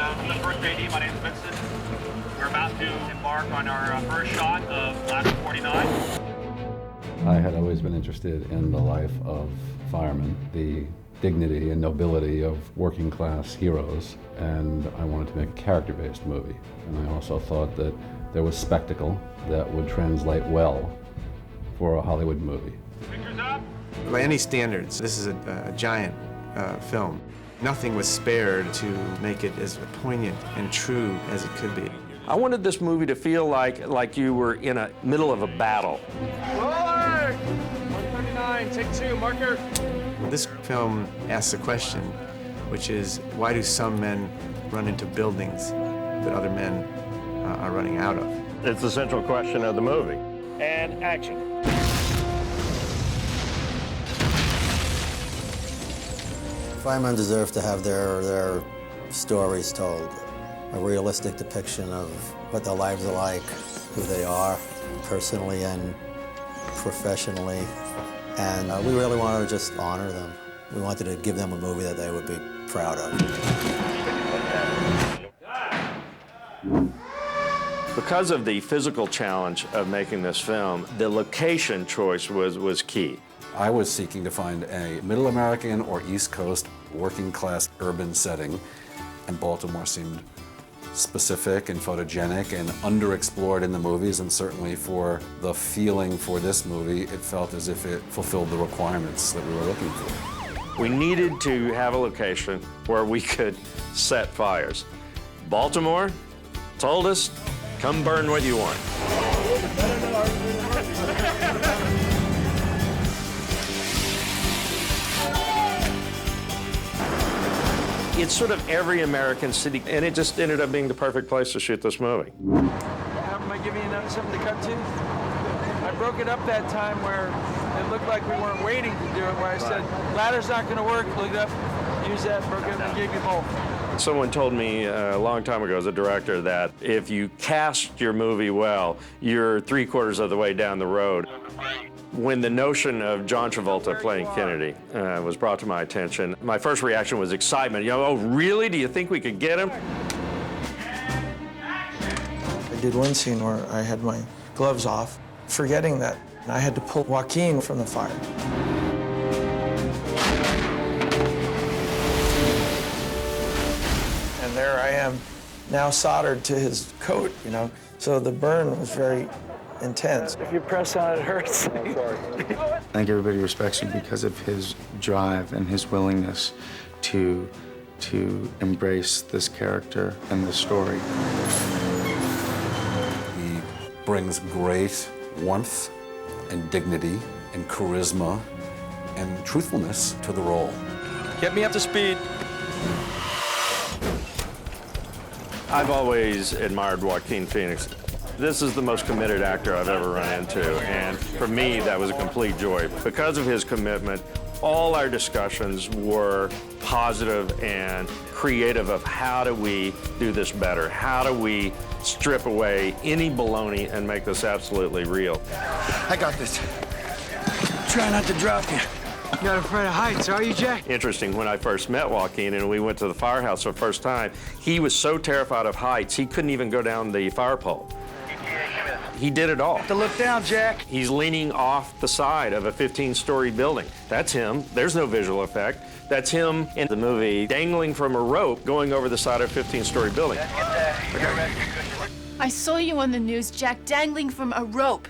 I'm the first AD. My name is Vincent. We're about to embark on our first shot of Last 49. I had always been interested in the life of firemen, the dignity and nobility of working class heroes, and I wanted to make a character-based movie. And I also thought that there was spectacle that would translate well for a Hollywood movie. Pictures up. By any standards, this is a giant film. Nothing was spared to make it as poignant and true as it could be. I wanted this movie to feel like you were in the middle of a battle. Roller! 139, take 2, marker. This film asks a question, which is, why do some men run into buildings that other men are running out of? It's the central question of the movie. And action. Firemen deserve to have their stories told. A realistic depiction of what their lives are like, who they are, personally and professionally. And we really wanted to just honor them. We wanted to give them a movie that they would be proud of. Because of the physical challenge of making this film, the location choice was key. I was seeking to find a Middle American or East Coast working class urban setting, and Baltimore seemed specific and photogenic and underexplored in the movies, and certainly for the feeling for this movie, it felt as if it fulfilled the requirements that we were looking for. We needed to have a location where we could set fires. Baltimore told us, come burn what you want. It's sort of every American city, and it just ended up being the perfect place to shoot this movie. Am I giving you something to cut to? I broke it up that time where it looked like we weren't waiting to do it, where I said, ladder's not going to work, look it up, use that, broke it up, and gave you both. Someone told me a long time ago as a director that if you cast your movie well, you're 3/4 of the way down the road. When the notion of John Travolta playing Kennedy was brought to my attention, my first reaction was excitement. You know, oh, really? Do you think we could get him? I did one scene where I had my gloves off, forgetting that I had to pull Joaquin from the fire. And there I am, now soldered to his coat, you know, so the burn was very intense. If you press on it, it hurts. I think everybody respects him because of his drive and his willingness to embrace this character and this story. He brings great warmth and dignity and charisma and truthfulness to the role. Get me up to speed. I've always admired Joaquin Phoenix. This is the most committed actor I've ever run into, and for me, that was a complete joy. Because of his commitment, all our discussions were positive and creative of how do we do this better? How do we strip away any baloney and make this absolutely real? I got this. Try not to drop you. You're not afraid of heights, are you, Jack? Interesting, when I first met Joaquin and we went to the firehouse for the first time, he was so terrified of heights, he couldn't even go down the fire pole. He did it all. To look down, Jack. He's leaning off the side of a 15-story building. That's him. There's no visual effect. That's him in the movie dangling from a rope going over the side of a 15-story building. I saw you on the news, Jack, dangling from a rope.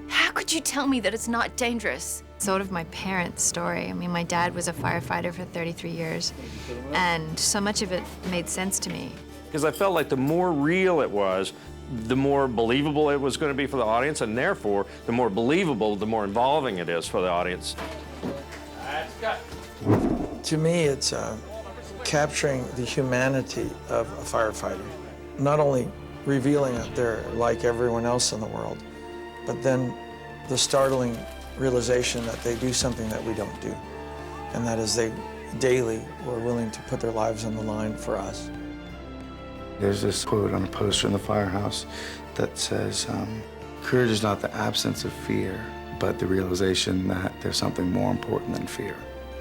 How could you tell me that it's not dangerous? Sort of my parents' story. I mean, my dad was a firefighter for 33 years, and so much of it made sense to me. Because I felt like the more real it was, the more believable it was going to be for the audience, and therefore, the more believable, the more involving it is for the audience. To me, it's capturing the humanity of a firefighter. Not only revealing that they're like everyone else in the world, but then the startling realization that they do something that we don't do. And that is they daily were willing to put their lives on the line for us. There's this quote on a poster in the firehouse that says, courage is not the absence of fear, but the realization that there's something more important than fear.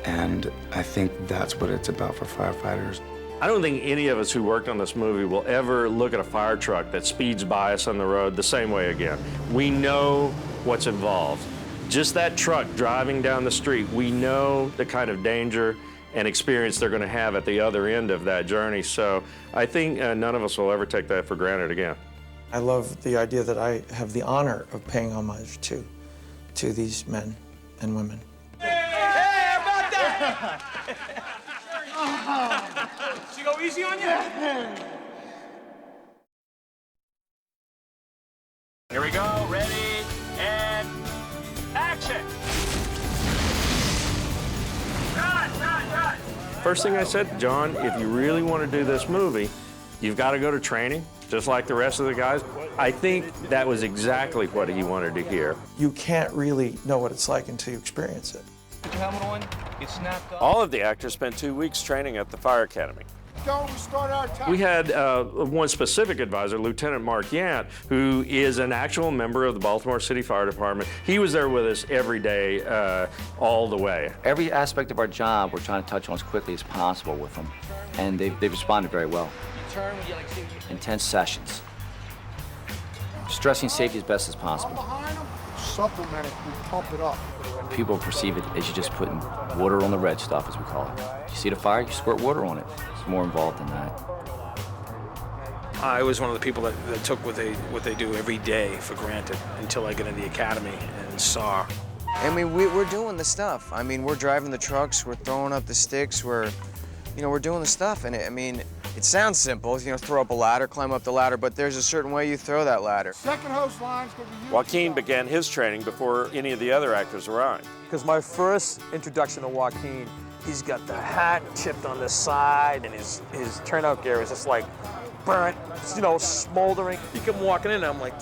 And I think that's what it's about for firefighters. I don't think any of us who worked on this movie will ever look at a fire truck that speeds by us on the road the same way again. We know what's involved. Just that truck driving down the street, we know the kind of danger and experience they're going to have at the other end of that journey. So I think none of us will ever take that for granted again. I love the idea that I have the honor of paying homage to these men and women. Hey, about that! She go easy on you? Here we go, ready, and action! Run! First thing I said, John, if you really want to do this movie, you've got to go to training, just like the rest of the guys. I think that was exactly what he wanted to hear. You can't really know what it's like until you experience it. Put your helmet on, get snapped up. All of the actors spent 2 weeks training at the Fire Academy. Don't start our time. We had one specific advisor, Lieutenant Mark Yant, who is an actual member of the Baltimore City Fire Department. He was there with us every day, all the way. Every aspect of our job we're trying to touch on as quickly as possible with them, and they've responded very well. Intense sessions. Stressing safety as best as possible. Supplement it, we pump it up. People perceive it as you just putting water on the red stuff, as we call it. You see the fire, you squirt water on it. It's more involved than that. I was one of the people that took what they do every day for granted until I got into the academy and saw. I mean, we're doing the stuff. I mean, we're driving the trucks, we're throwing up the sticks, we're doing the stuff. And it sounds simple, throw up a ladder, climb up the ladder, but there's a certain way you throw that ladder. Second hose line's gonna be used. Joaquin began his training before any of the other actors arrived. Because my first introduction to Joaquin, he's got the hat chipped on the side, and his turnout gear is just like burnt, smoldering. He come walking in, and I'm like,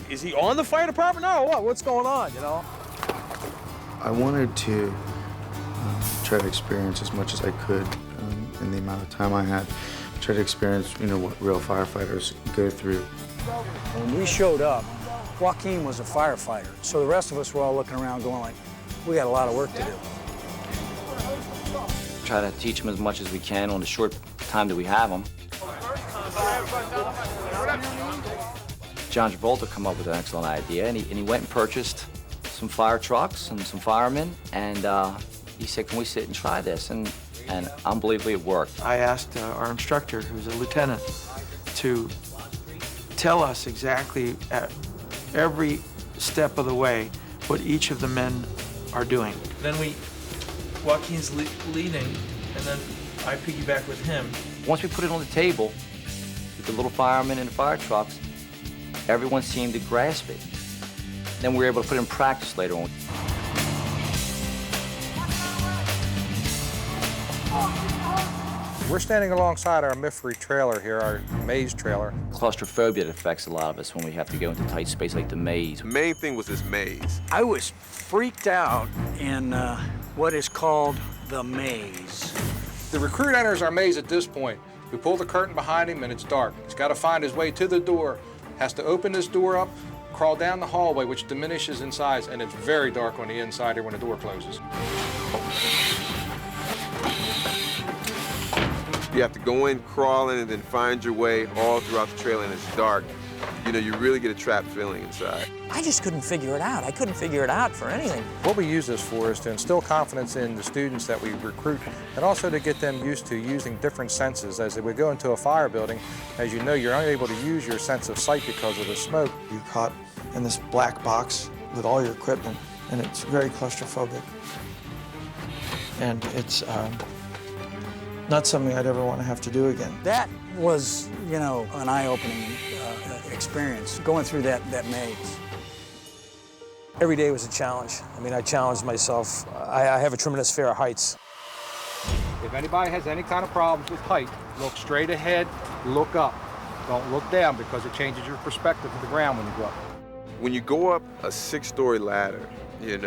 is he on the fire department? No, what's going on, I wanted to try to experience as much as I could in the amount of time I had. Try to experience, what real firefighters go through. When we showed up, Joaquin was a firefighter, so the rest of us were all looking around going like, we got a lot of work to do. Try to teach them as much as we can on the short time that we have them. John Travolta come up with an excellent idea, and he went and purchased some fire trucks and some firemen, and he said, can we sit and try this? And unbelievably, it worked. I asked our instructor, who's a lieutenant, to tell us exactly at every step of the way what each of the men are doing. Then Joaquin's leading, and then I piggyback with him. Once we put it on the table with the little firemen and the fire trucks, everyone seemed to grasp it. Then we were able to put it in practice later on. We're standing alongside our Mifri trailer here, our maze trailer. Claustrophobia that affects a lot of us when we have to go into tight space like the maze. The main thing was this maze. I was freaked out in what is called the maze. The recruit enters our maze at this point. We pull the curtain behind him and it's dark. He's got to find his way to the door, has to open this door up, crawl down the hallway, which diminishes in size, and it's very dark on the inside here when the door closes. You have to go in crawling and then find your way all throughout the trailer, and it's dark. You really get a trapped feeling inside. I just couldn't figure it out. I couldn't figure it out for anything. What we use this for is to instill confidence in the students that we recruit, and also to get them used to using different senses. As they would go into a fire building, as you know, you're unable to use your sense of sight because of the smoke. You're caught in this black box with all your equipment, and it's very claustrophobic. And it's not something I'd ever want to have to do again. That was, an eye-opening experience, going through that maze. Every day was a challenge. I challenged myself. I have a tremendous fear of heights. If anybody has any kind of problems with height, look straight ahead, look up. Don't look down because it changes your perspective of the ground when you go up. When you go up a 6-story ladder, you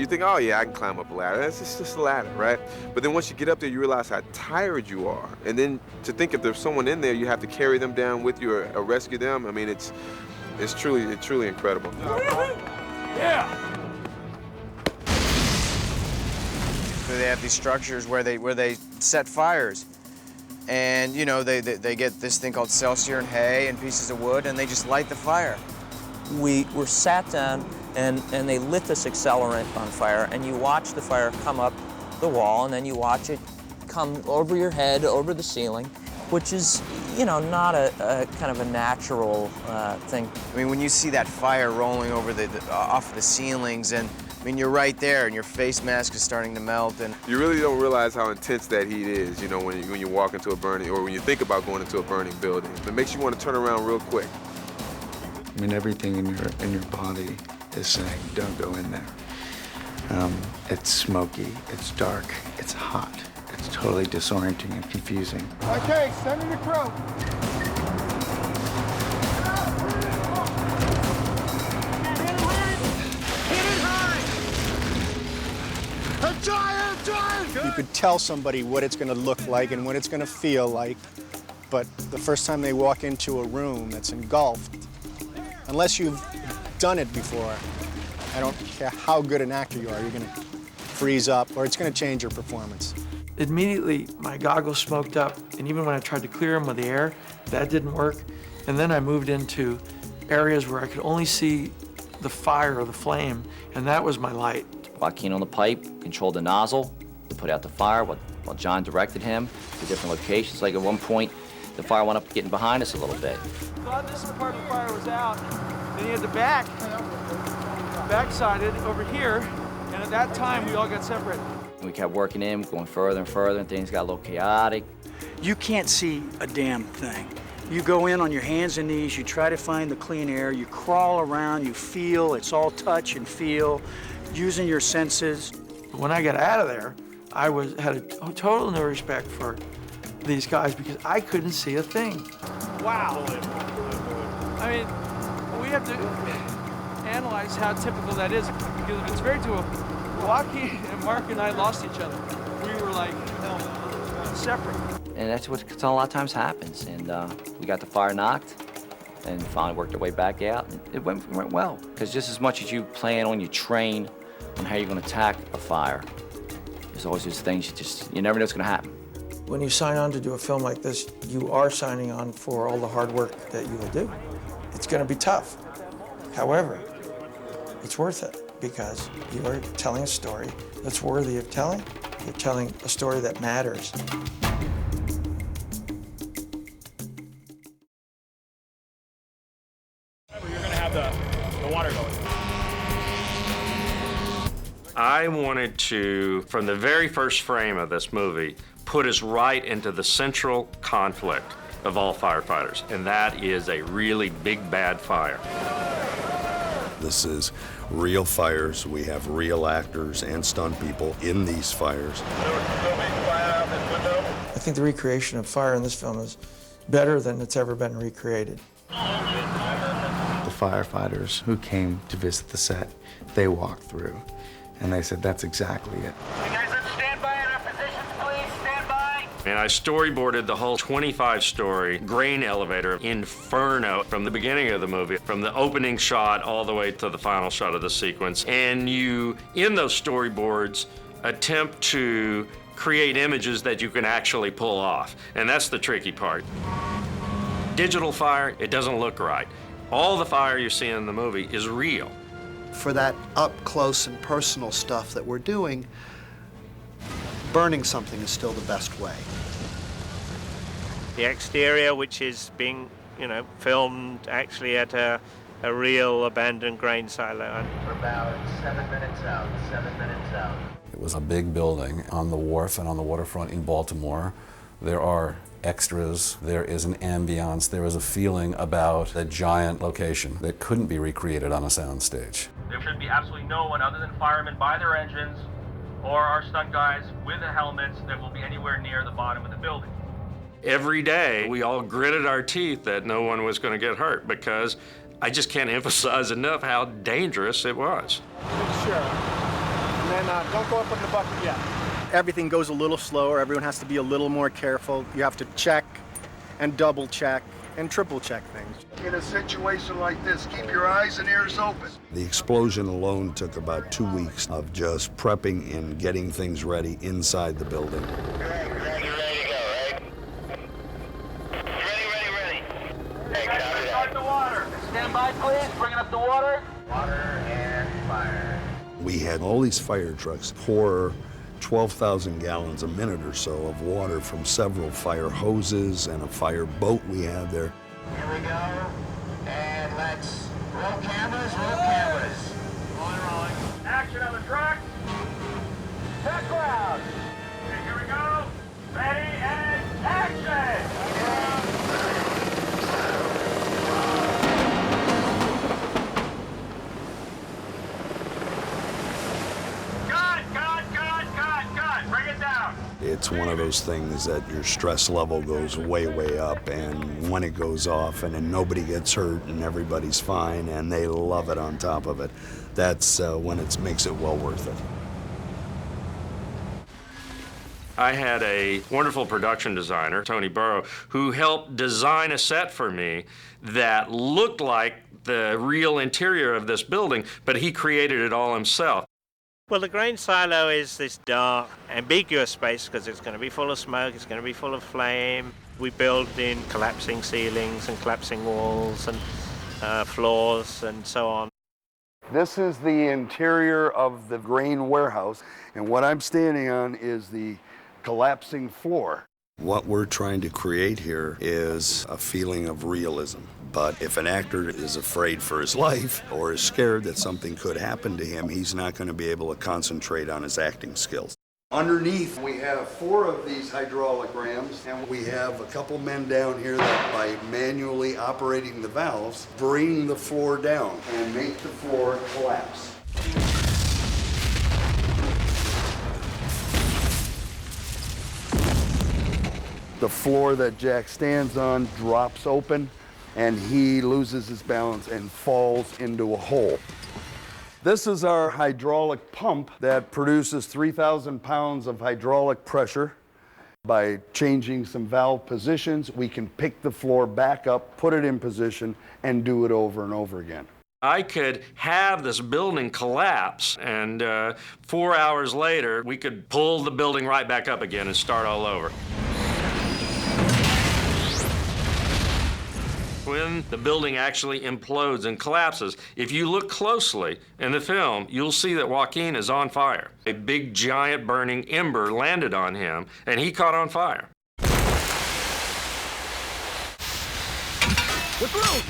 think, oh yeah, I can climb up a ladder. That's just a ladder, right? But then once you get up there, you realize how tired you are. And then to think if there's someone in there, you have to carry them down with you or rescue them. It's truly incredible. Yeah. They have these structures where they set fires. and you know, they get this thing called Celsior and hay and pieces of wood, and they just light the fire. We were sat down, and they lit this accelerant on fire, and you watch the fire come up the wall, and then you watch it come over your head, over the ceiling, which is, you know, not a kind of a natural thing. I mean, when you see that fire rolling over off of the ceilings, and I mean, you're right there, and your face mask is starting to melt, and you really don't realize how intense that heat is, you know, when you walk into a burning, or when you think about going into a burning building. It makes you want to turn around real quick. I mean, everything in your body is saying, don't go in there. It's smoky, it's dark, it's hot. It's totally disorienting and confusing. Okay, send in the crew. You could tell somebody what it's going to look like and what it's going to feel like, but the first time they walk into a room that's engulfed, unless you've done it before, I don't care how good an actor you are, you're going to freeze up, or it's going to change your performance. Immediately, my goggles smoked up, and even when I tried to clear them with the air, that didn't work. And then I moved into areas where I could only see the fire or the flame, and that was my light. Joaquin on the pipe controlled the nozzle to put out the fire while John directed him to different locations. Like at one point, the fire went up getting behind us a little bit. Thought this part of the fire was out. Then he had the backsided over here, and at that time we all got separated. And we kept working in, going further and further, and things got a little chaotic. You can't see a damn thing. You go in on your hands and knees, you try to find the clean air, you crawl around, you feel, it's all touch and feel, using your senses. When I got out of there, I had a total new respect for these guys because I couldn't see a thing. Wow. I mean, we have to analyze how typical that is, because if it's very typical, Joaquin and Mark and I lost each other. We were like separate. And that's what a lot of times happens. And we got the fire knocked and finally worked our way back out. And it went well, because just as much as you plan on, you train on how you're going to attack a fire, there's always these things you never know what's going to happen. When you sign on to do a film like this, you are signing on for all the hard work that you will do. It's going to be tough. However, it's worth it because you are telling a story that's worthy of telling. You're telling a story that matters. You're going to have the water going. I wanted to, from the very first frame of this movie, put us right into the central conflict of all firefighters, and that is a really big, bad fire. This is real fires. We have real actors and stunt people in these fires. I think the recreation of fire in this film is better than it's ever been recreated. The firefighters who came to visit the set, they walked through, and they said, that's exactly it. You guys, let's stand by in our positions, please. Stand by. And I storyboarded the whole 25-story grain elevator inferno from the beginning of the movie, from the opening shot all the way to the final shot of the sequence. And you, in those storyboards, attempt to create images that you can actually pull off. And that's the tricky part. Digital fire, it doesn't look right. All the fire you see in the movie is real. For that up-close and personal stuff that we're doing, burning something is still the best way. The exterior, which is being, filmed actually at a real abandoned grain silo. For about 7 minutes out, 7 minutes out. It was a big building on the wharf and on the waterfront in Baltimore. There are extras, there is an ambiance, there is a feeling about a giant location that couldn't be recreated on a soundstage. There should be absolutely no one other than firemen by their engines or our stunt guys with the helmets that will be anywhere near the bottom of the building. Every day, we all gritted our teeth that no one was going to get hurt, because I just can't emphasize enough how dangerous it was. Sure. And then don't go up in the bucket yet. Everything goes a little slower. Everyone has to be a little more careful. You have to check and double check and triple check things. In a situation like this, keep your eyes and ears open. The explosion alone took about 2 weeks of just prepping and getting things ready inside the building. stand by, please. Bringing up the water. Water and fire. We had all these fire trucks pour 12,000 gallons a minute or so of water from several fire hoses and a fire boat we had there. Here we go. And let's roll cameras, roll cameras. Rolling. Action on the truck. Check ground. Okay, here we go. Ready and action. Cut. Bring it down. It's one of those things that your stress level goes way, way up, and when it goes off and then nobody gets hurt and everybody's fine and they love it on top of it, that's when it makes it well worth it. I had a wonderful production designer, Tony Burrow, who helped design a set for me that looked like the real interior of this building, but he created it all himself. Well, the grain silo is this dark, ambiguous space because it's going to be full of smoke, it's going to be full of flame. We build in collapsing ceilings and collapsing walls and floors and so on. This is the interior of the grain warehouse, and what I'm standing on is the collapsing floor. What we're trying to create here is a feeling of realism. But if an actor is afraid for his life or is scared that something could happen to him, he's not going to be able to concentrate on his acting skills. Underneath, we have 4 of these hydraulic rams, and we have a couple men down here that, by manually operating the valves, bring the floor down and make the floor collapse. The floor that Jack stands on drops open, and he loses his balance and falls into a hole. This is our hydraulic pump that produces 3,000 pounds of hydraulic pressure. By changing some valve positions, we can pick the floor back up, put it in position, and do it over and over again. I could have this building collapse, and 4 hours later, we could pull the building right back up again and start all over. When the building actually implodes and collapses, if you look closely in the film, you'll see that Joaquin is on fire. A big, giant burning ember landed on him, and he caught on fire. We're through!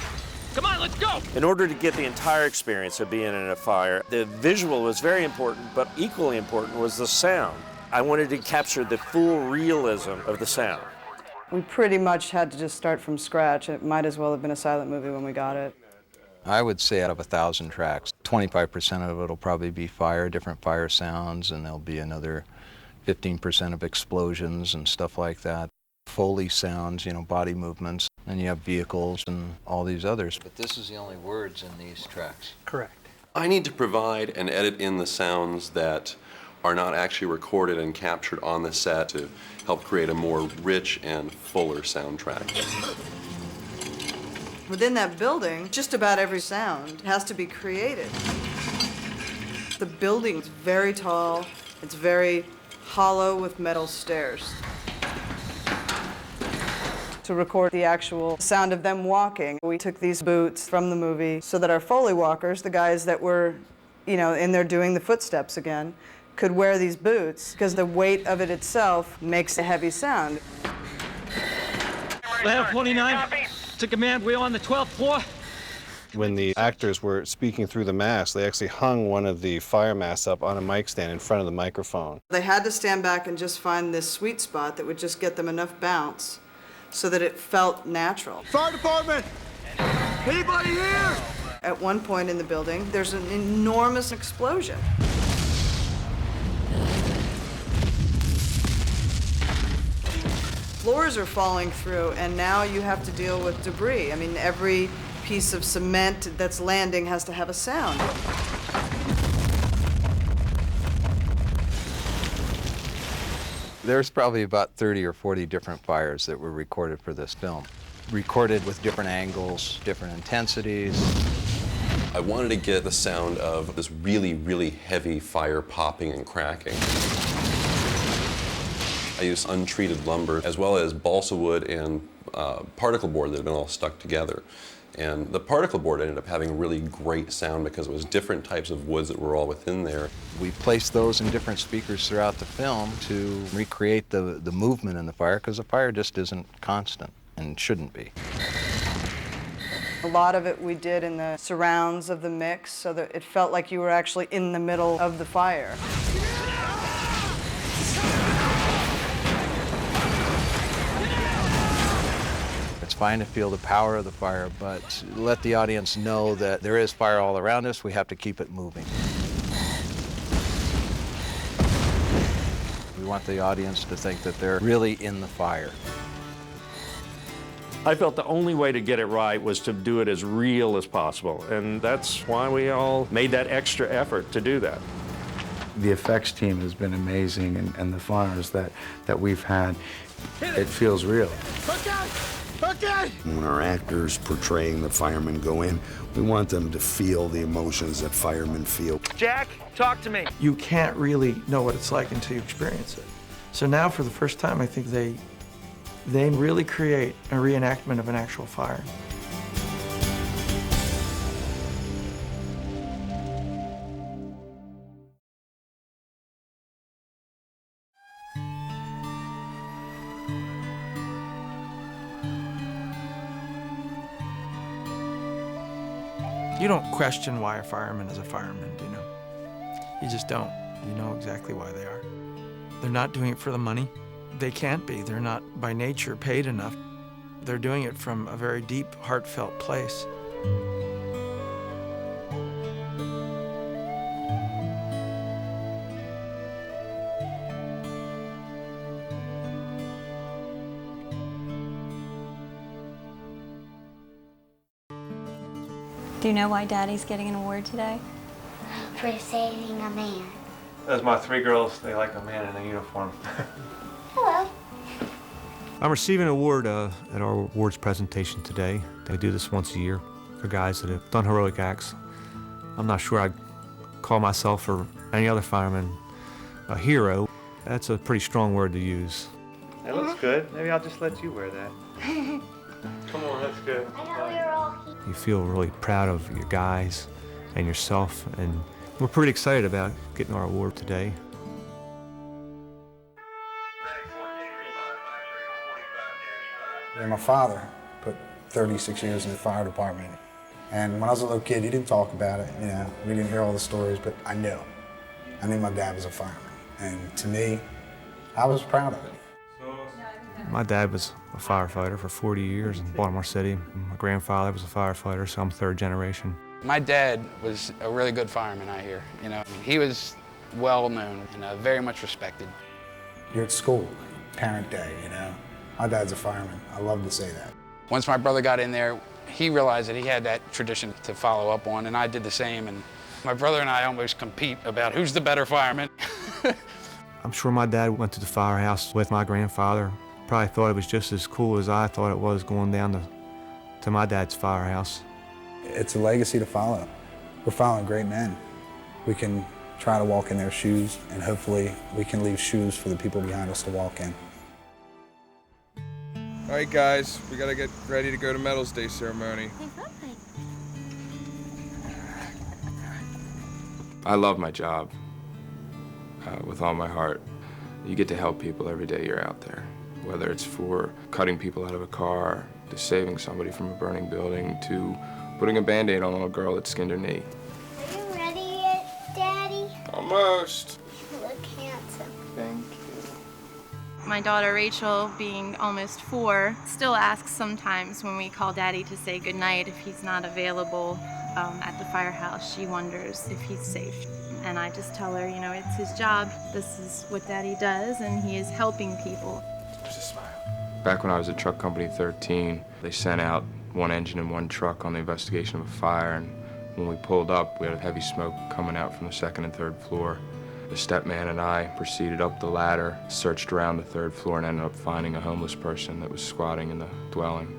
Come on, let's go! In order to get the entire experience of being in a fire, the visual was very important, but equally important was the sound. I wanted to capture the full realism of the sound. We pretty much had to just start from scratch. It might as well have been a silent movie when we got it. I would say out of 1,000 tracks, 25% of it will probably be fire, different fire sounds, and there'll be another 15% of explosions and stuff like that. Foley sounds, you know, body movements, and you have vehicles and all these others. But this is the only words in these tracks. Correct. I need to provide and edit in the sounds that are not actually recorded and captured on the set to help create a more rich and fuller soundtrack. Within that building, just about every sound has to be created. The building's very tall, it's very hollow with metal stairs. To record the actual sound of them walking, we took these boots from the movie so that our Foley walkers, the guys that were, you know, in there doing the footsteps again, could wear these boots because the weight of it itself makes a heavy sound. Lab 49 to command. We're on the 12th floor. When the actors were speaking through the mask, they actually hung one of the fire masks up on a mic stand in front of the microphone. They had to stand back and just find this sweet spot that would just get them enough bounce so that it felt natural. Fire department! Anybody here? At one point in the building, there's an enormous explosion. Floors are falling through, and now you have to deal with debris. I mean, every piece of cement that's landing has to have a sound. There's probably about 30 or 40 different fires that were recorded for this film. Recorded with different angles, different intensities. I wanted to get the sound of this really, really heavy fire popping and cracking. I used untreated lumber as well as balsa wood and particle board that had been all stuck together. And the particle board ended up having really great sound because it was different types of woods that were all within there. We placed those in different speakers throughout the film to recreate the movement in the fire, because the fire just isn't constant and shouldn't be. A lot of it we did in the surrounds of the mix so that it felt like you were actually in the middle of the fire. It's fine to feel the power of the fire, but let the audience know that there is fire all around us. We have to keep it moving. We want the audience to think that they're really in the fire. I felt the only way to get it right was to do it as real as possible, and that's why we all made that extra effort to do that. The effects team has been amazing, and the fires that we've had, it feels real. Okay! Okay! When our actors portraying the firemen go in, we want them to feel the emotions that firemen feel. Jack, talk to me. You can't really know what it's like until you experience it. So now, for the first time, I think they really create a reenactment of an actual fire. You don't question why a fireman is a fireman, do you know? You just don't. You know exactly why they are. They're not doing it for the money. They can't be. They're not by nature paid enough. They're doing it from a very deep, heartfelt place. Do you know why Daddy's getting an award today? For saving a man. Those my three girls. They like a man in a uniform. Hello. I'm receiving an award at our awards presentation today. We do this once a year for guys that have done heroic acts. I'm not sure I'd call myself or any other fireman a hero. That's a pretty strong word to use. It looks good. Maybe I'll just let you wear that. Come on, that's good. I know we're all here. You feel really proud of your guys and yourself, and we're pretty excited about getting our award today. My father put 36 years in the fire department. And when I was a little kid, he didn't talk about it, you know. We didn't hear all the stories, but I knew. I knew my dad was a fireman. And to me, I was proud of it. My dad was a firefighter for 40 years in Baltimore City. My grandfather was a firefighter, so I'm third generation. My dad was a really good fireman, I hear. You know, he was well known and very much respected. You're at school, parent day, you know. My dad's a fireman. I love to say that. Once my brother got in there, he realized that he had that tradition to follow up on, and I did the same. And my brother and I almost compete about who's the better fireman. I'm sure my dad went to the firehouse with my grandfather. Probably thought it was just as cool as I thought it was going down to my dad's firehouse. It's a legacy to follow. We're following great men. We can try to walk in their shoes, and hopefully we can leave shoes for the people behind us to walk in. All right, guys, we gotta get ready to go to Medals Day ceremony. I love my job with all my heart. You get to help people every day you're out there, whether it's for cutting people out of a car, to saving somebody from a burning building, to putting a Band-Aid on a little girl that skinned her knee. Are you ready yet, Daddy? Almost. You look handsome. Thank you. My daughter Rachel, being almost 4, still asks sometimes when we call Daddy to say goodnight if he's not available at the firehouse. She wonders if he's safe. And I just tell her, you know, it's his job. This is what Daddy does, and he is helping people. Just a smile. Back when I was at Truck Company 13, they sent out one engine and one truck on the investigation of a fire, and when we pulled up, we had heavy smoke coming out from the 2nd and 3rd floor. The stepman and I proceeded up the ladder, searched around the 3rd floor, and ended up finding a homeless person that was squatting in the dwelling,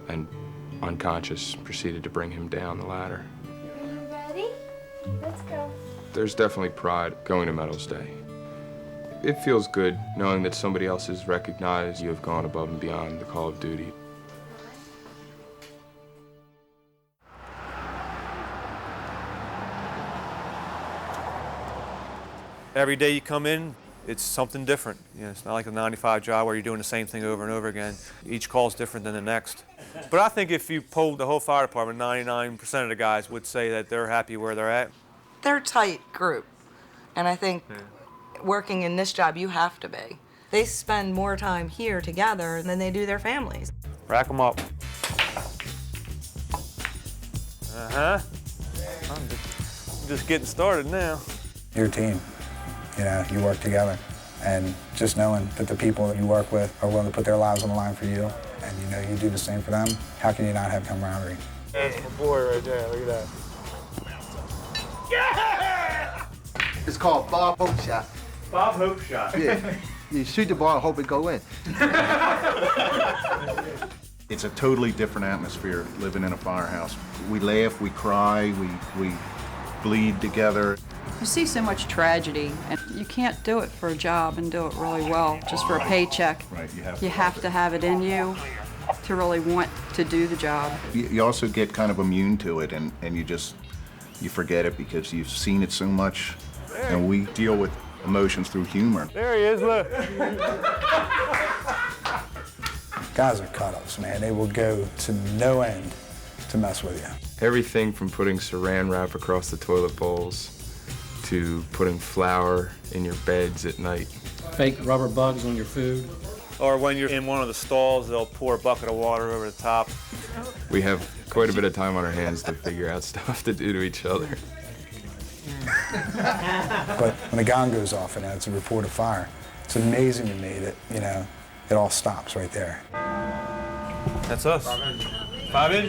and unconscious, proceeded to bring him down the ladder. Ready? Let's go. There's definitely pride going to Medals Day. It feels good knowing that somebody else has recognized you have gone above and beyond the call of duty. Every day you come in, it's something different. You know, it's not like a 9-to-5 job where you're doing the same thing over and over again. Each call's different than the next. But I think if you polled the whole fire department, 99% of the guys would say that they're happy where they're at. They're a tight group, and I think working in this job, you have to be. They spend more time here together than they do their families. Rack them up. I'm just getting started now. Your team, you know, you work together. And just knowing that the people that you work with are willing to put their lives on the line for you, and you know you do the same for them, how can you not have camaraderie? That's my boy right there, look at that. It's called Bob Hope Shot. Bob Hope Shot. Yeah. You shoot the ball and hope it go in. It's a totally different atmosphere living in a firehouse. We laugh, we cry, we bleed together. You see so much tragedy, and you can't do it for a job and do it really well just for a paycheck. Right, you have to have it in you to really want to do the job. You also get kind of immune to it, and you forget it because you've seen it so much. And we deal with emotions through humor. There he is, look. Guys are cut-ups, man. They will go to no end to mess with you. Everything from putting saran wrap across the toilet bowls to putting flour in your beds at night. Fake rubber bugs on your food. Or when you're in one of the stalls, they'll pour a bucket of water over the top. We have quite a bit of time on our hands to figure out stuff to do to each other. But when the gong goes off and it's a report of fire, it's amazing to me that, you know, it all stops right there. That's us. 5 in.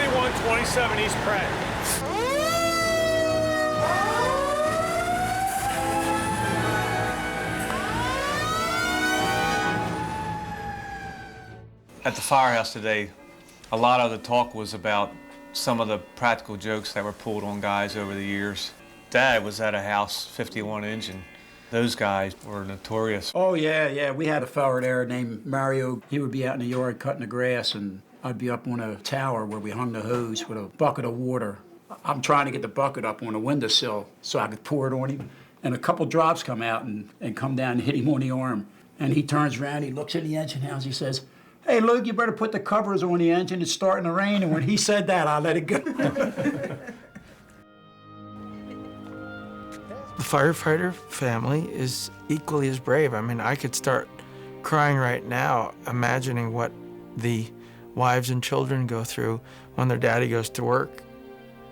$2127 East Pratt. At the firehouse today, a lot of the talk was about some of the practical jokes that were pulled on guys over the years. Dad was at a house, 51 engine. Those guys were notorious. Oh, yeah. We had a fella there named Mario. He would be out in the yard cutting the grass, and I'd be up on a tower where we hung the hose with a bucket of water. I'm trying to get the bucket up on a windowsill so I could pour it on him. And a couple drops come out and come down and hit him on the arm. And he turns around, he looks in the engine house, he says, "Hey, Luke, you better put the covers on the engine. It's starting to rain." And when he said that, I let it go. The firefighter family is equally as brave. I mean, I could start crying right now, imagining what the wives and children go through when their daddy goes to work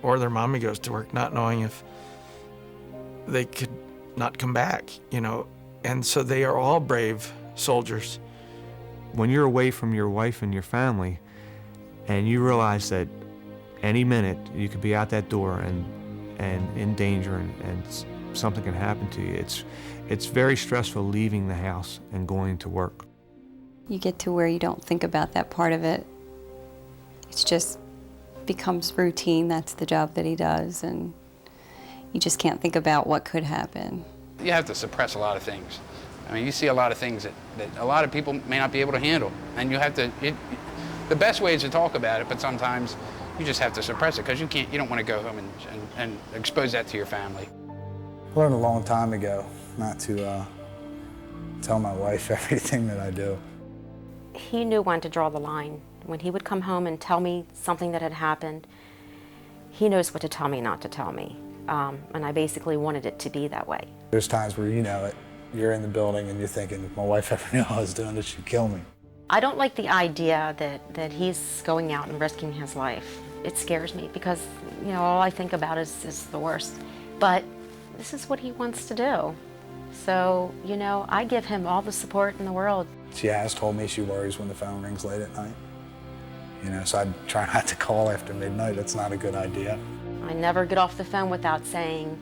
or their mommy goes to work, not knowing if they could not come back, you know. And so they are all brave soldiers. When you're away from your wife and your family, and you realize that any minute you could be out that door and in danger and something can happen to you, it's very stressful leaving the house and going to work. You get to where you don't think about that part of it. It's just becomes routine. That's the job that he does, and you just can't think about what could happen. You have to suppress a lot of things. I mean, you see a lot of things that a lot of people may not be able to handle, and you have to. The best way is to talk about it, but sometimes you just have to suppress it because you don't want to go home and expose that to your family. I learned a long time ago not to tell my wife everything that I do. He knew when to draw the line. When he would come home and tell me something that had happened, he knows what to tell me, not to tell me. And I basically wanted it to be that way. There's times where you know it. You're in the building and you're thinking, if my wife ever knew I was doing this, she'd kill me. I don't like the idea that he's going out and risking his life. It scares me because, you know, all I think about is the worst. But this is what he wants to do. So, you know, I give him all the support in the world. She has told me she worries when the phone rings late at night. You know, so I try not to call after midnight. That's not a good idea. I never get off the phone without saying,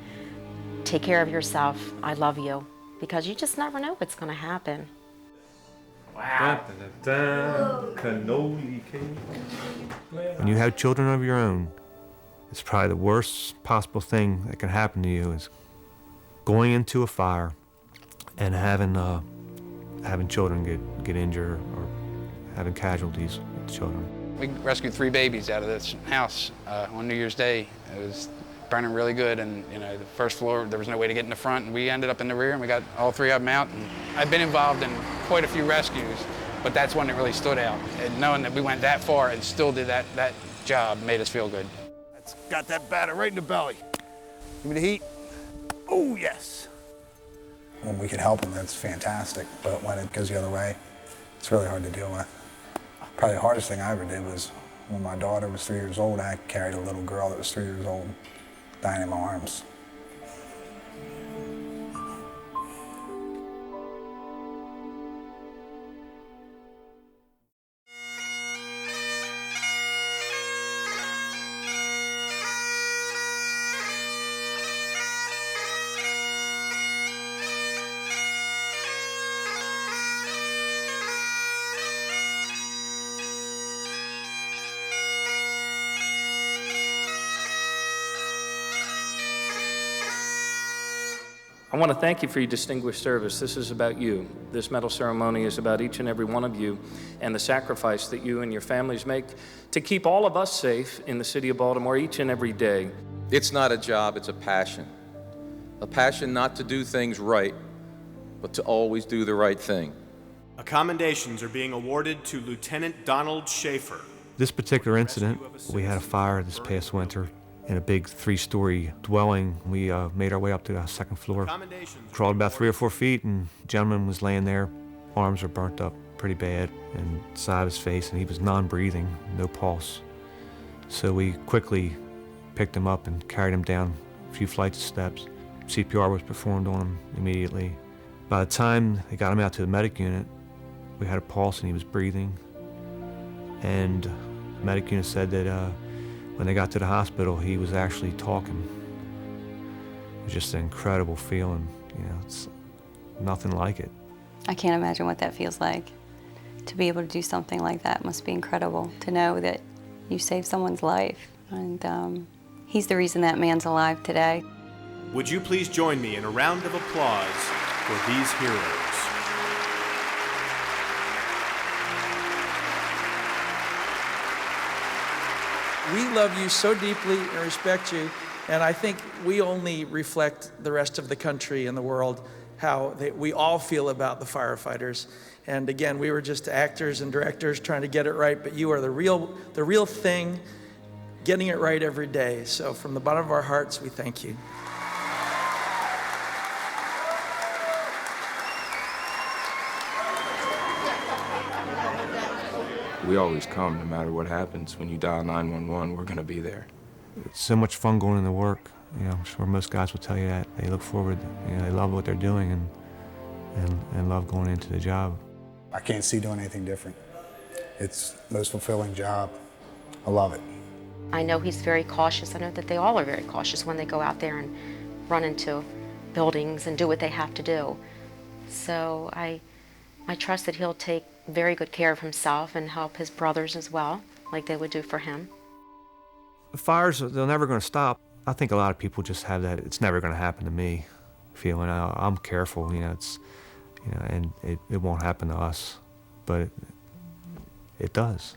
take care of yourself, I love you. Because you just never know what's going to happen. Wow. Cannoli cake. When you have children of your own, it's probably the worst possible thing that can happen to you is going into a fire and having having children get injured or having casualties with children. We rescued 3 babies out of this house on New Year's Day. It was burning really good, and the first floor, there was no way to get in the front, and we ended up in the rear, and we got all 3 of them out. And I've been involved in quite a few rescues, but that's one that really stood out. And knowing that we went that far and still did that job made us feel good. That's got that batter right in the belly. Give me the heat. Oh, yes. When we can help them, that's fantastic. But when it goes the other way, it's really hard to deal with. Probably the hardest thing I ever did was when my daughter was 3 years old, I carried a little girl that was 3 years old, dying in my arms. I want to thank you for your distinguished service. This is about you. This medal ceremony is about each and every one of you and the sacrifice that you and your families make to keep all of us safe in the city of Baltimore each and every day. It's not a job, it's a passion. A passion not to do things right, but to always do the right thing. Commendations are being awarded to Lieutenant Donald Schaefer. This particular incident, we had a fire this past winter in a big 3-story dwelling. We made our way up to the 2nd floor, crawled about 3 or 4 feet, and the gentleman was laying there. Arms were burnt up pretty bad, and side of his face, and he was non-breathing, no pulse. So we quickly picked him up and carried him down a few flights of steps. CPR was performed on him immediately. By the time they got him out to the medic unit, we had a pulse and he was breathing. And the medic unit said that when they got to the hospital, he was actually talking. It was just an incredible feeling. It's nothing like it. I can't imagine what that feels like. To be able to do something like that must be incredible. To know that you saved someone's life. And he's the reason that man's alive today. Would you please join me in a round of applause for these heroes? We love you so deeply and respect you, and I think we only reflect the rest of the country and the world how we all feel about the firefighters. And again, we were just actors and directors trying to get it right, but you are the real thing, getting it right every day. So from the bottom of our hearts, we thank you. We always come, no matter what happens. When you dial 911, we're going to be there. It's so much fun going into work. I'm sure most guys will tell you that. They look forward, they love what they're doing and love going into the job. I can't see doing anything different. It's the most fulfilling job. I love it. I know he's very cautious. I know that they all are very cautious when they go out there and run into buildings and do what they have to do. So I trust that he'll take very good care of himself and help his brothers as well, like they would do for him. The fires, they're never going to stop. I think a lot of people just have that "it's never going to happen to me" feeling. I'm careful, and it won't happen to us, but it does.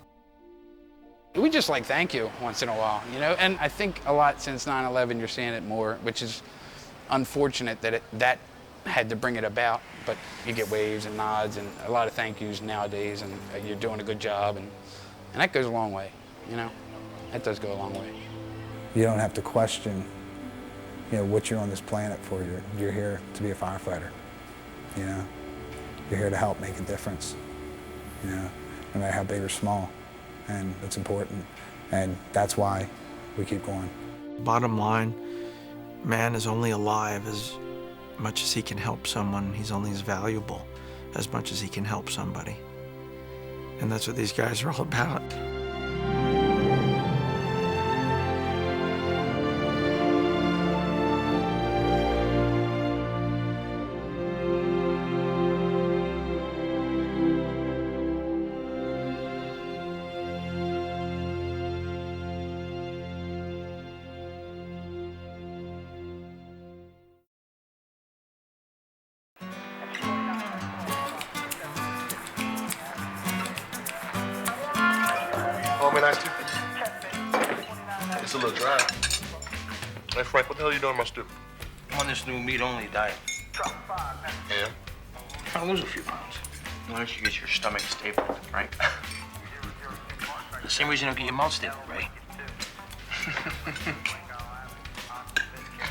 We just thank you once in a while, and I think a lot since 9/11 you're seeing it more, which is unfortunate that that had to bring it about, but you get waves and nods and a lot of thank yous nowadays, and you're doing a good job, and that goes a long way, That does go a long way. You don't have to question, what you're on this planet for. You're here to be a firefighter, You're here to help make a difference, no matter how big or small, and it's important, and that's why we keep going. Bottom line, man is only alive as much as he can help someone. He's only as valuable as much as he can help somebody. And that's what these guys are all about. want me an iced tea? It's a little dry. Hey, Frank, what the hell are you doing in my stew? I'm on this new meat-only diet. Yeah? Trying to lose a few pounds. Why don't you get your stomach stapled, right? The same reason you don't get your mouth stapled, right?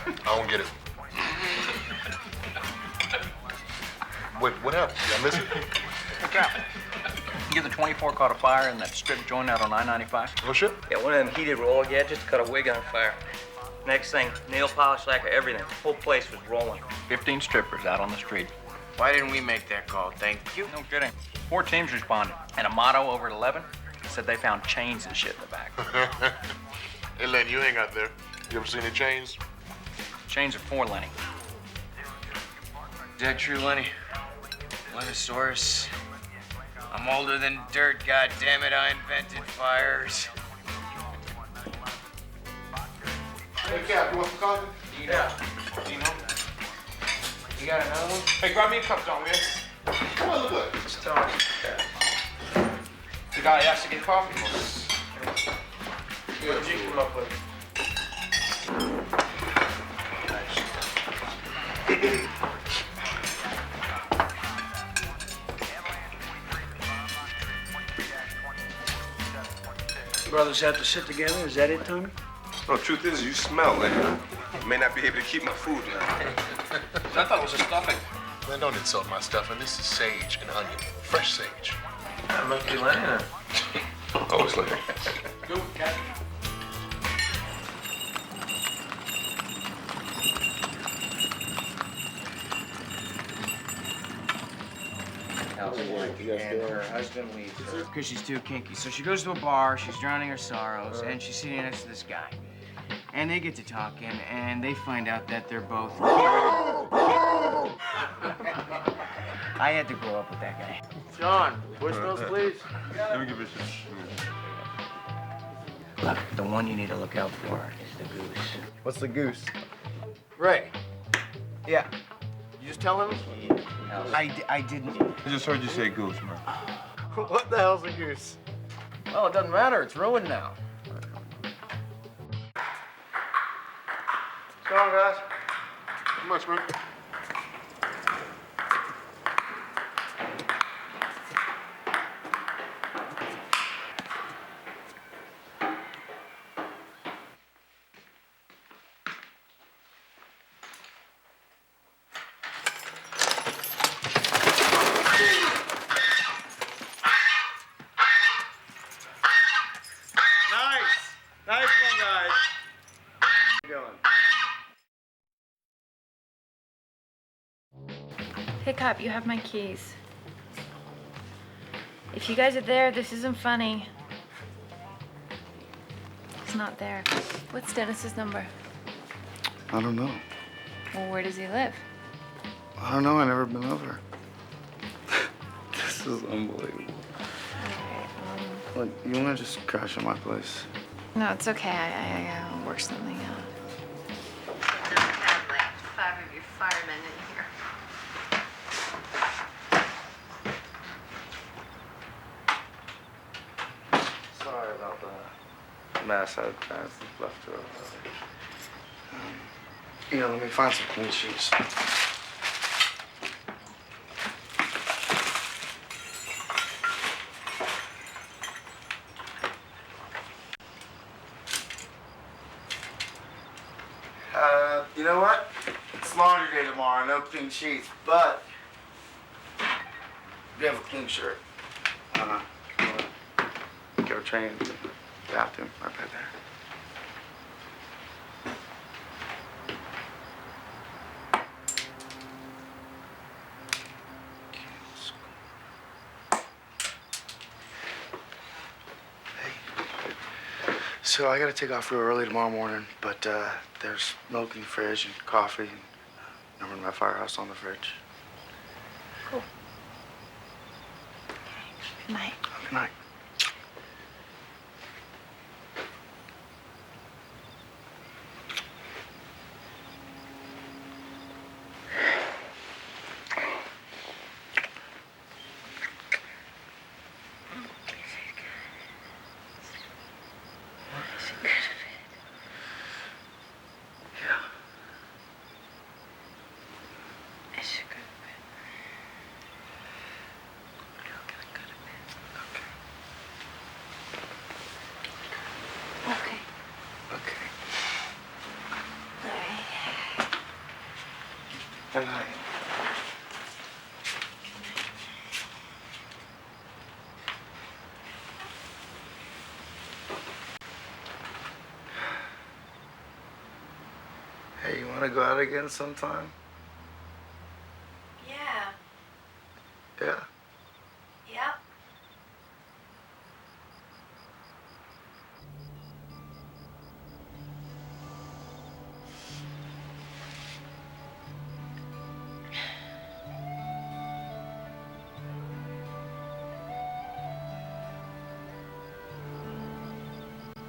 I don't get it. Wait, what happened? Did I miss it? Look out. You get the 24 caught a fire in that strip joint out on I-95? Oh, shit? Yeah, one of them heated roller gadgets caught a wig on fire. Next thing, nail polish, lacquer, everything. The whole place was rolling. 15 strippers out on the street. Why didn't we make that call? Thank you. No kidding. 4 teams responded. And a motto over at 11 said they found chains and shit in the back. Hey, Len, you ain't got there. You ever seen any chains? Chains are for Lenny. Is that true, Lenny? Lennosaurus? I'm older than dirt, goddammit. I invented fires. Hey, Cap, you want some coffee? Yeah. Dino? You got another one? Hey, grab me a cup, John, man. Come on, look good. Just tell me. The guy asked to get coffee for us. What did you come up with? Brothers have to sit together, is that it, Tony? No, truth is, you smell like I may not be able to keep my food now. I thought it was a stuffing. Man, don't insult my stuffing. This is sage and onion. Fresh sage. That must be Lenny. Always Lenny. Good, Captain. And her husband leaves her because she's too kinky. So she goes to a bar, she's drowning her sorrows, and she's sitting next to this guy. And they get to talking, and they find out that they're both... I had to grow up with that guy. John, push those, please. Let me give it a Look, the one you need to look out for is the goose. What's the goose? Ray. Yeah. You just tell him? I didn't. I just heard you say goose, man. What the hell's a goose? Well, it doesn't matter. It's ruined now. What's going on, guys? How much, man? Nice one, guys. Hey, cop, you have my keys. If you guys are there, this isn't funny. He's not there. What's Dennis's number? I don't know. Well, where does he live? I don't know. I've never been over. This is unbelievable. Look, you want to just crash at my place? No, it's okay. I gotta work something out. 5 of you firemen in here. Sorry about the mess I left her. Let me find some clean sheets. You know what? It's laundry day tomorrow, no clean sheets, but you have a clean shirt. Get her trained in the bathroom right back there. So I gotta take off real early tomorrow morning, but there's milk in the fridge and coffee and number in my firehouse on the fridge. Cool. Good night. Good night. Want to go out again sometime? Yeah. Yeah. Yep.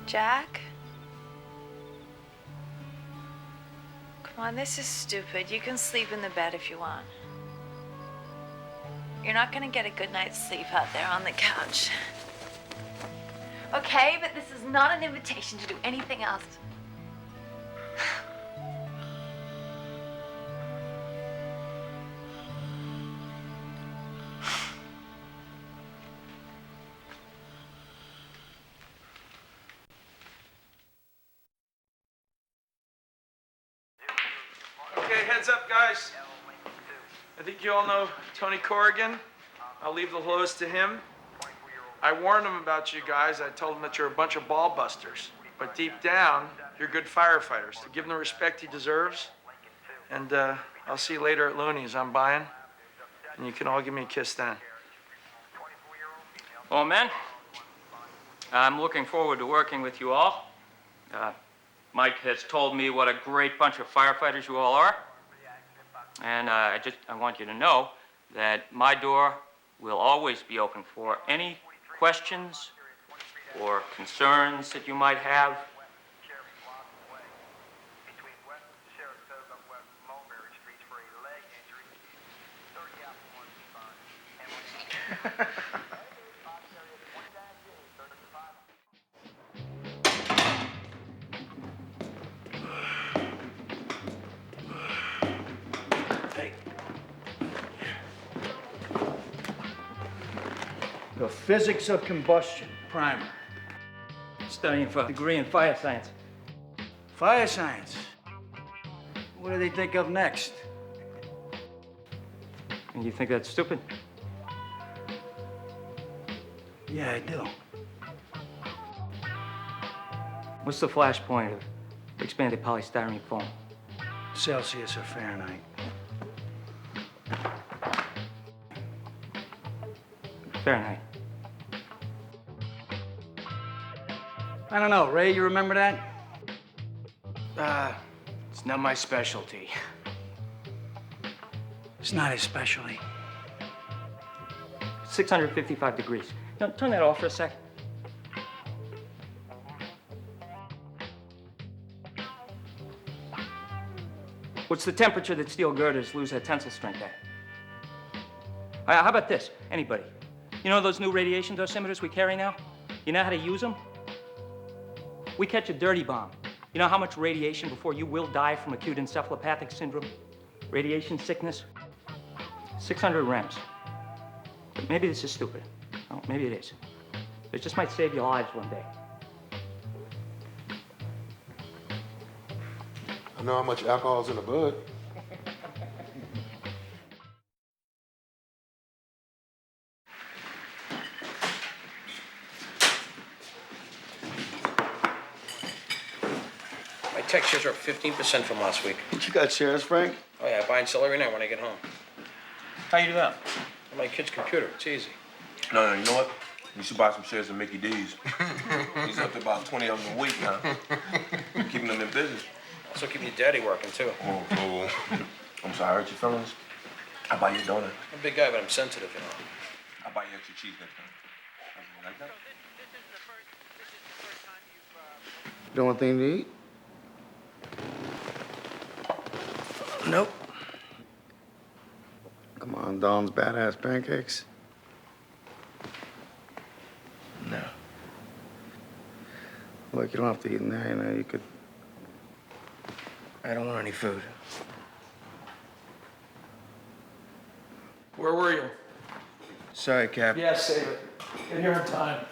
Jack? Come on, this is stupid. You can sleep in the bed if you want. You're not gonna get a good night's sleep out there on the couch. Okay, but this is not an invitation to do anything else. Okay, heads up, guys. I think you all know Tony Corrigan. I'll leave the hellos to him. I warned him about you guys. I told him that you're a bunch of ball busters. But deep down, you're good firefighters. So give him the respect he deserves. And I'll see you later at Looney's. I'm buying. And you can all give me a kiss then. Well, men, I'm looking forward to working with you all. Mike has told me what a great bunch of firefighters you all are. And I want you to know that my door will always be open for any questions or concerns that you might have. The physics of combustion, primer. Studying for a degree in fire science. Fire science. What do they think of next? And you think that's stupid? Yeah, I do. What's the flash point of expanded polystyrene foam? Celsius or Fahrenheit? Fahrenheit. I don't know, Ray, you remember that? It's not my specialty. It's not his specialty. 655 degrees. Now, turn that off for a sec. What's the temperature that steel girders lose their tensile strength at? How about this? Anybody? You know those new radiation dosimeters we carry now? You know how to use them? We catch a dirty bomb. You know how much radiation before you will die from acute encephalopathic syndrome? Radiation sickness? 600 rems. But maybe this is stupid. Oh, maybe it is. It just might save your lives one day. I know how much alcohol's in the bud. My tech shares are up 15% from last week. You got shares, Frank? Oh yeah, I buy and sell every night when I get home. How you do that? On my kid's computer, it's easy. No, you know what? You should buy some shares of Mickey D's. He's up to about 20 of them a week now. Keeping them in business. Also keeping your daddy working too. Oh. I'm sorry, I hurt your feelings. I'll buy you a donut. I'm a big guy, but I'm sensitive, you know. I'll buy you extra cheese next time. You like that? You don't want anything to eat? Nope. Come on, Dawn's badass pancakes. No. Look, you don't have to eat in there, you know, you could. I don't want any food. Where were you? Sorry, Cap. Yeah, save it. Get here in time.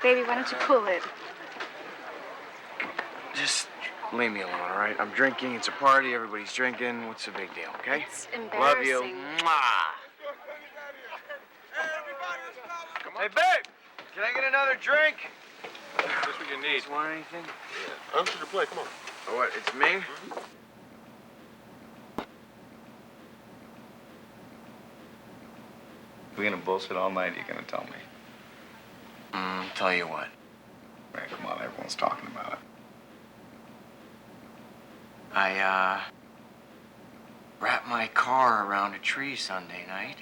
Baby, why don't you cool it? Just Leave me alone, all right? I'm drinking. It's a party. Everybody's drinking. What's the big deal, okay? It's Love you. embarrassing. Mwah. Hey, babe! Can I get another drink? That's what you need. Just want anything? Yeah. Answer the play, come on. Oh, what? It's me? We're gonna bullshit all night, you're gonna tell me. Tell you what. Man, come on, everyone's talking about it. I, wrapped my car around a tree Sunday night.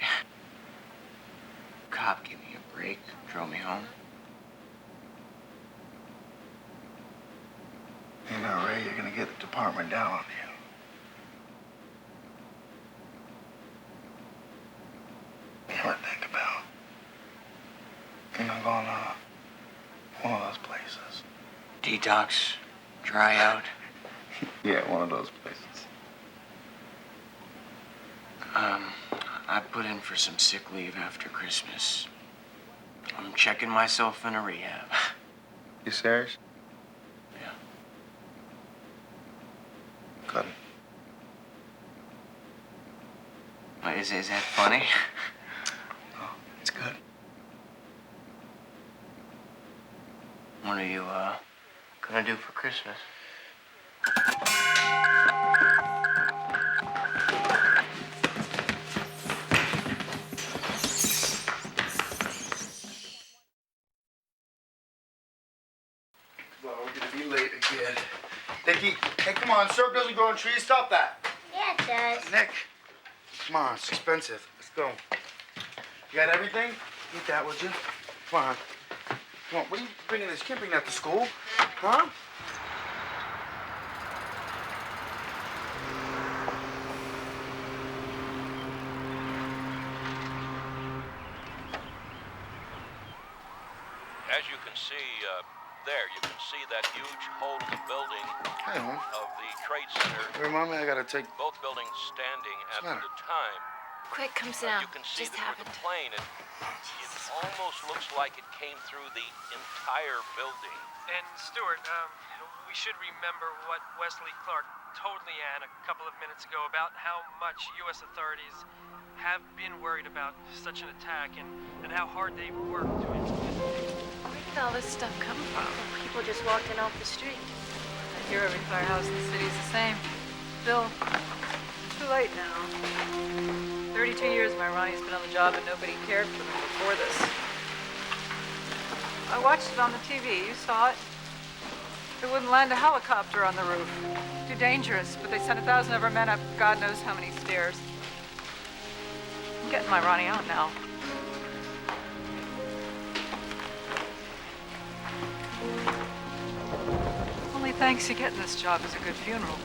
Cop gave me a break, drove me home. You know, Ray, you're gonna get the department down on you. You know what I think about? You know, going to one of those places. Detox, dry out. Yeah, one of those places. I put in for some sick leave after Christmas. I'm checking myself in a rehab. You serious? Yeah. Good. What, is that funny? No, it's good. What are you, gonna do for Christmas? Well, we're gonna be late again. Dickie, hey, come on. Syrup doesn't grow on trees. Stop that. Yeah, it does. Nick, come on. It's expensive. Let's go. You got everything? Eat that, would you? Come on. Come on. What are you bringing this? You can't bring that to school. Huh? As you can see there, you can see that huge hole in the building Hey, Mom. of the Trade Center. Hey, Mommy, I gotta take... Both buildings standing at What's the matter? the time. Quick, come sit down. You can see Just that happened. with the plane, it almost looks like it came through the entire building. And Stuart, we should remember what Wesley Clark told Leanne a couple of minutes ago about how much U.S. authorities have been worried about such an attack and how hard they've worked to investigate. Where did all this stuff come from? People just walked in off the street. I hear every firehouse in the city's the same. Bill, it's too late now. 32 years my Ronnie's been on the job and nobody cared for them before this. I watched it on the TV. You saw it. They wouldn't land a helicopter on the roof. Too dangerous, but they sent 1,000 of our men up God knows how many stairs. I'm getting my Ronnie out now. Only thanks to getting this job is a good funeral.